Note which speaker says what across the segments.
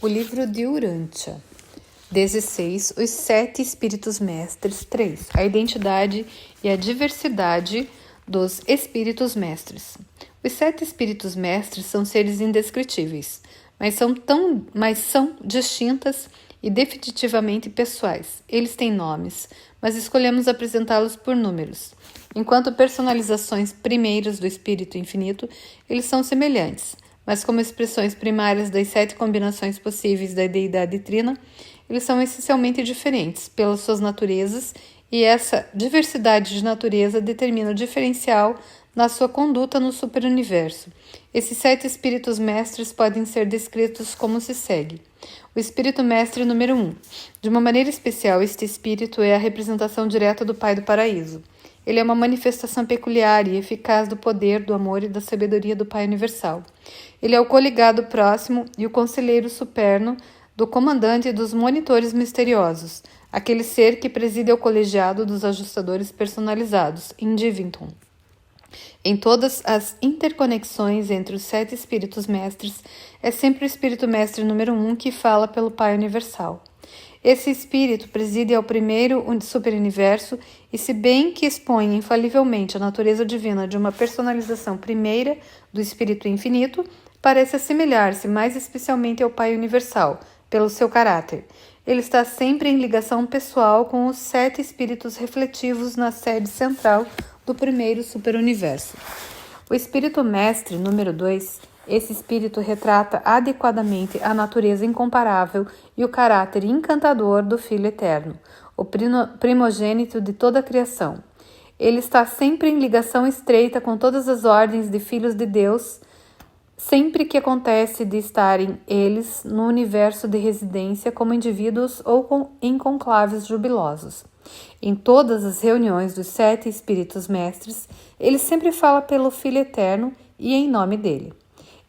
Speaker 1: O livro de Urântia. 16. Os 7 Espíritos Mestres. 3. A identidade e a diversidade dos Espíritos Mestres. Os 7 Espíritos Mestres são seres indescritíveis, mas são distintas e definitivamente pessoais. Eles têm nomes, mas escolhemos apresentá-los por números. Enquanto personalizações primeiras do Espírito Infinito, eles são semelhantes, mas como expressões primárias das 7 combinações possíveis da Deidade Trina, eles são essencialmente diferentes pelas suas naturezas, e essa diversidade de natureza determina o diferencial na sua conduta no superuniverso. Esses 7 espíritos mestres podem ser descritos como se segue. O espírito mestre número 1. De uma maneira especial, este espírito é a representação direta do Pai do Paraíso. Ele é uma manifestação peculiar e eficaz do poder, do amor e da sabedoria do Pai Universal. Ele é o coligado próximo e o conselheiro superno do comandante e dos monitores misteriosos, aquele ser que preside ao colegiado dos ajustadores personalizados, Individuum. Em todas as interconexões entre os 7 espíritos mestres, é sempre o espírito mestre número 1 que fala pelo Pai Universal. Esse espírito preside ao primeiro superuniverso e, se bem que expõe infalivelmente a natureza divina de uma personalização primeira do espírito infinito, parece assemelhar-se mais especialmente ao Pai Universal, pelo seu caráter. Ele está sempre em ligação pessoal com os 7 espíritos refletivos na sede central do primeiro superuniverso. O espírito mestre número 2, esse espírito retrata adequadamente a natureza incomparável e o caráter encantador do Filho Eterno, o primogênito de toda a criação. Ele está sempre em ligação estreita com todas as ordens de filhos de Deus, sempre que acontece de estarem eles no universo de residência como indivíduos ou em conclaves jubilosos. Em todas as reuniões dos 7 Espíritos Mestres, ele sempre fala pelo Filho Eterno e em nome dele.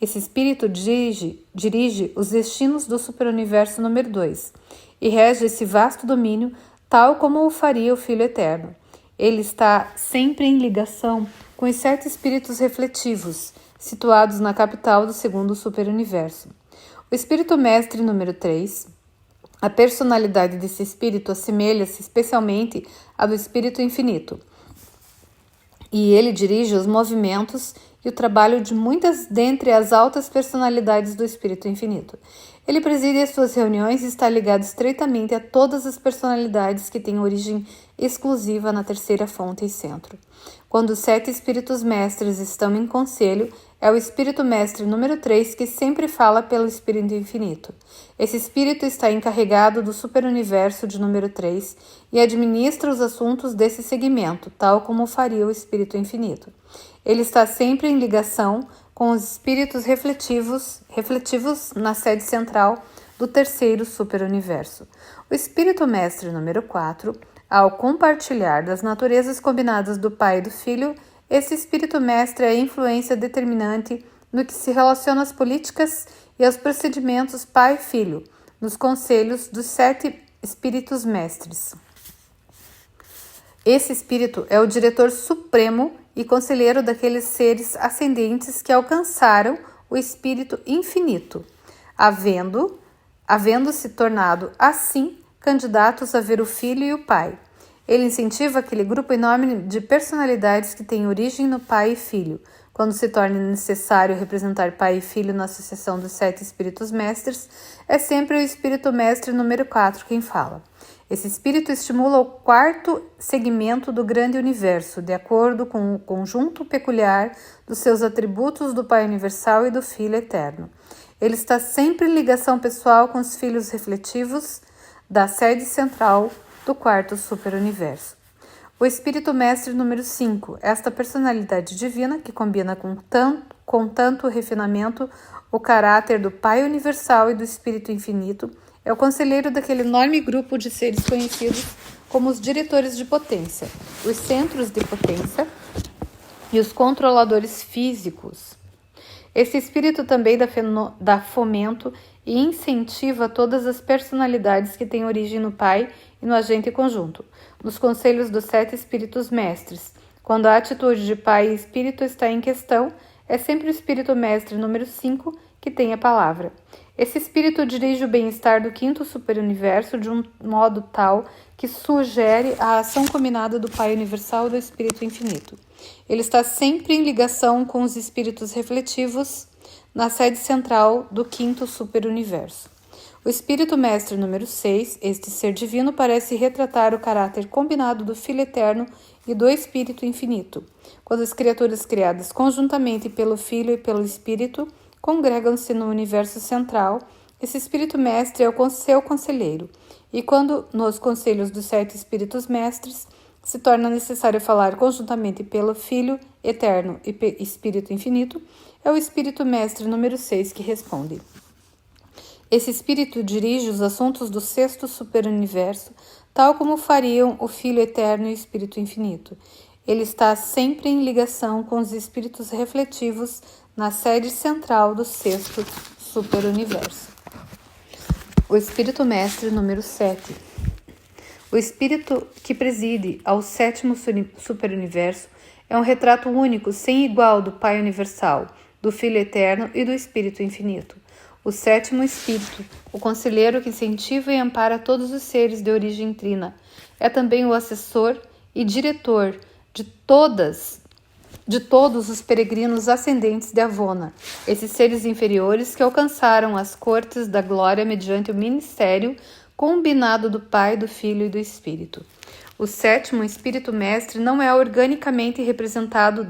Speaker 1: Esse espírito dirige os destinos do superuniverso número 2 e rege esse vasto domínio tal como o faria o Filho Eterno. Ele está sempre em ligação com os 7 espíritos refletivos, situados na capital do segundo superuniverso. O espírito mestre número 3, a personalidade desse espírito assemelha-se especialmente à do espírito infinito, e ele dirige os movimentos e o trabalho de muitas dentre as altas personalidades do espírito infinito. Ele preside as suas reuniões e está ligado estreitamente a todas as personalidades que têm origem exclusiva na terceira fonte e centro. Quando os 7 espíritos mestres estão em conselho, é o espírito mestre número 3 que sempre fala pelo espírito infinito. Esse espírito está encarregado do superuniverso de número 3 e administra os assuntos desse segmento, tal como faria o espírito infinito. Ele está sempre em ligação com os espíritos refletivos na sede central do terceiro superuniverso. O espírito mestre número 4, ao compartilhar das naturezas combinadas do Pai e do Filho, esse espírito mestre é a influência determinante no que se relaciona às políticas e aos procedimentos pai e filho, nos conselhos dos 7 espíritos mestres. Esse espírito é o diretor supremo e conselheiro daqueles seres ascendentes que alcançaram o espírito infinito, havendo-se tornado, assim, candidatos a ver o Filho e o Pai. Ele incentiva aquele grupo enorme de personalidades que têm origem no Pai e Filho. Quando se torna necessário representar Pai e Filho na associação dos 7 Espíritos Mestres, é sempre o Espírito Mestre número 4 quem fala. Esse espírito estimula o 4º segmento do grande universo, de acordo com o conjunto peculiar dos seus atributos do Pai Universal e do Filho Eterno. Ele está sempre em ligação pessoal com os filhos refletivos da sede central do 4º superuniverso. O espírito mestre número 5, esta personalidade divina que combina com tanto refinamento o caráter do Pai Universal e do Espírito Infinito, é o conselheiro daquele enorme grupo de seres conhecidos como os diretores de potência, os centros de potência e os controladores físicos. Esse espírito também dá fomento e incentiva todas as personalidades que têm origem no Pai e no agente conjunto, nos conselhos dos 7 espíritos mestres. Quando a atitude de Pai e Espírito está em questão, é sempre o espírito mestre número 5 que tem a palavra. Esse espírito dirige o bem-estar do quinto superuniverso de um modo tal que sugere a ação combinada do Pai Universal e do Espírito Infinito. Ele está sempre em ligação com os espíritos refletivos na sede central do quinto superuniverso. O Espírito Mestre número 6, este ser divino, parece retratar o caráter combinado do Filho Eterno e do Espírito Infinito. Quando as criaturas criadas conjuntamente pelo Filho e pelo Espírito congregam-se no universo central, esse Espírito Mestre é o seu conselheiro. E quando, nos conselhos dos 7 Espíritos Mestres, se torna necessário falar conjuntamente pelo Filho Eterno e Espírito Infinito, é o Espírito Mestre número 6 que responde. Esse Espírito dirige os assuntos do sexto superuniverso, tal como fariam o Filho Eterno e o Espírito Infinito. Ele está sempre em ligação com os espíritos refletivos na sede central do sexto superuniverso. O Espírito Mestre número 7. O espírito que preside ao sétimo superuniverso é um retrato único, sem igual, do Pai Universal, do Filho Eterno e do Espírito Infinito. O sétimo espírito, o conselheiro que incentiva e ampara todos os seres de origem trina, é também o assessor e diretor de todos os peregrinos ascendentes de Avona, esses seres inferiores que alcançaram as cortes da glória mediante o ministério combinado do Pai, do Filho e do Espírito. O sétimo Espírito Mestre não é organicamente representante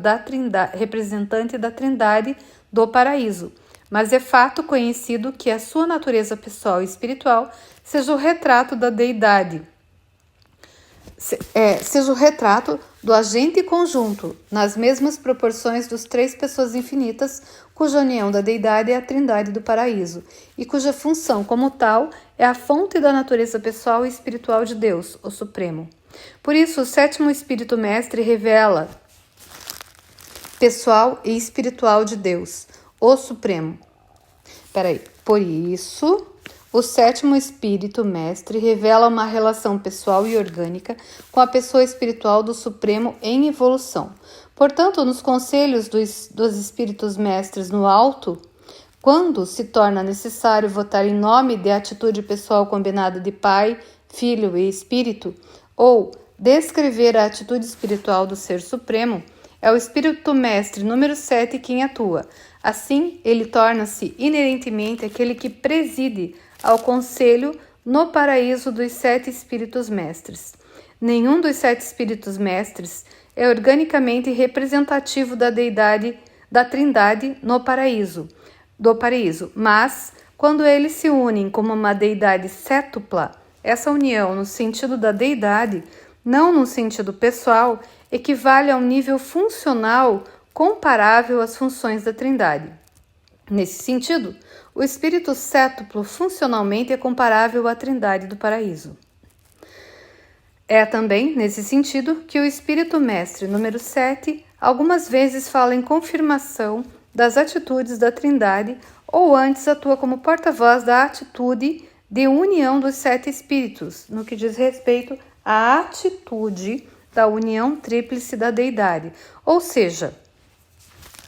Speaker 1: da Trindade do Paraíso, mas é fato conhecido que a sua natureza pessoal e espiritual seja o retrato da deidade, seja o retrato do agente conjunto, nas mesmas proporções dos 3 pessoas infinitas, cuja união da deidade é a Trindade do Paraíso, e cuja função como tal é a fonte da natureza pessoal e espiritual de Deus, o Supremo. Por isso, o sétimo Espírito Mestre revela pessoal e espiritual de Deus, o Supremo. Por isso, o sétimo Espírito Mestre revela uma relação pessoal e orgânica com a pessoa espiritual do Supremo em evolução. Portanto, nos conselhos dos Espíritos Mestres no alto, quando se torna necessário votar em nome de atitude pessoal combinada de Pai, Filho e Espírito, ou descrever a atitude espiritual do Ser Supremo, é o Espírito Mestre número 7 quem atua. Assim, ele torna-se inerentemente aquele que preside ao conselho no paraíso dos 7 Espíritos Mestres. Nenhum dos 7 Espíritos Mestres é organicamente representativo da deidade, da Trindade do paraíso, mas, quando eles se unem como uma deidade sétupla, essa união no sentido da deidade, não no sentido pessoal, equivale a um nível funcional comparável às funções da Trindade. Nesse sentido, o espírito sétuplo funcionalmente é comparável à Trindade do Paraíso. É também, nesse sentido, que o Espírito Mestre número 7 algumas vezes fala em confirmação das atitudes da Trindade ou antes atua como porta-voz da atitude de união dos 7 espíritos, no que diz respeito à atitude da união tríplice da deidade, ou seja,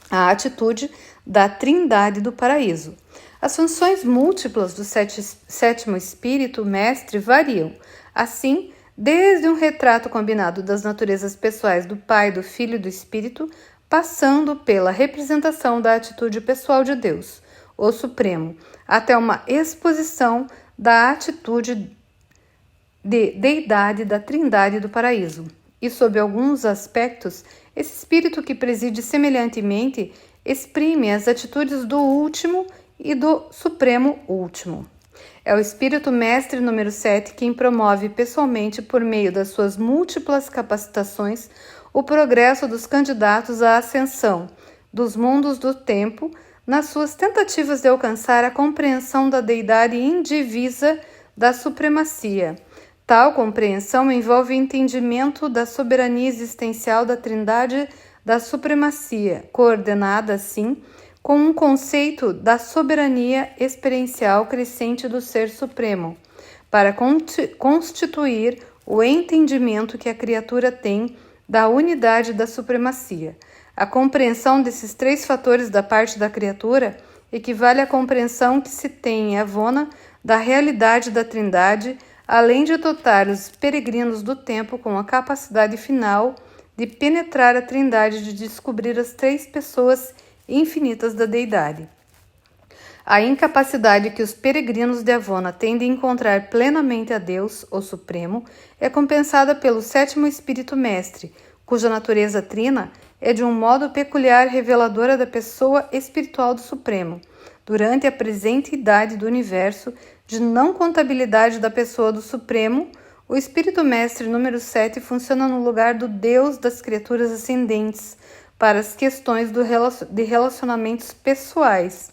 Speaker 1: a atitude da Trindade do Paraíso. As funções múltiplas do sétimo Espírito Mestre variam. Assim, desde um retrato combinado das naturezas pessoais do Pai, do Filho e do Espírito, passando pela representação da atitude pessoal de Deus, o Supremo, até uma exposição da atitude de deidade da Trindade do Paraíso. E, sob alguns aspectos, esse espírito que preside semelhantemente exprime as atitudes do último e do Supremo Último. É o Espírito Mestre número 7 quem promove pessoalmente, por meio das suas múltiplas capacitações, o progresso dos candidatos à ascensão dos mundos do tempo nas suas tentativas de alcançar a compreensão da deidade indivisa da supremacia. Tal compreensão envolve o entendimento da soberania existencial da Trindade da supremacia, coordenada, assim, com um conceito da soberania experiencial crescente do Ser Supremo, para constituir o entendimento que a criatura tem da unidade da supremacia. A compreensão desses 3 fatores da parte da criatura equivale à compreensão que se tem em Avona da realidade da Trindade, além de dotar os peregrinos do tempo com a capacidade final de penetrar a Trindade, de descobrir as três pessoas infinitas da Deidade. A incapacidade que os peregrinos de Avona têm de encontrar plenamente a Deus, o Supremo, é compensada pelo sétimo Espírito Mestre, cuja natureza trina é de um modo peculiar reveladora da pessoa espiritual do Supremo, durante a presente idade do universo de não contabilidade da pessoa do Supremo. O Espírito Mestre número 7 funciona no lugar do Deus das criaturas ascendentes para as questões de relacionamentos pessoais.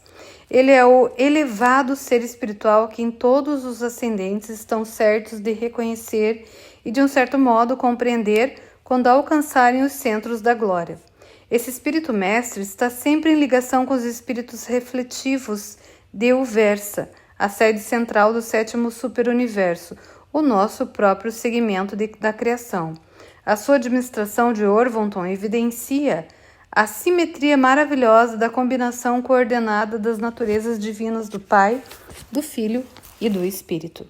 Speaker 1: Ele é o elevado ser espiritual que em todos os ascendentes estão certos de reconhecer e, de um certo modo, compreender quando alcançarem os centros da glória. Esse Espírito Mestre está sempre em ligação com os espíritos refletivos de Uversa, a sede central do sétimo superuniverso, o nosso próprio segmento da criação. A sua administração de Orvonton evidencia a simetria maravilhosa da combinação coordenada das naturezas divinas do Pai, do Filho e do Espírito.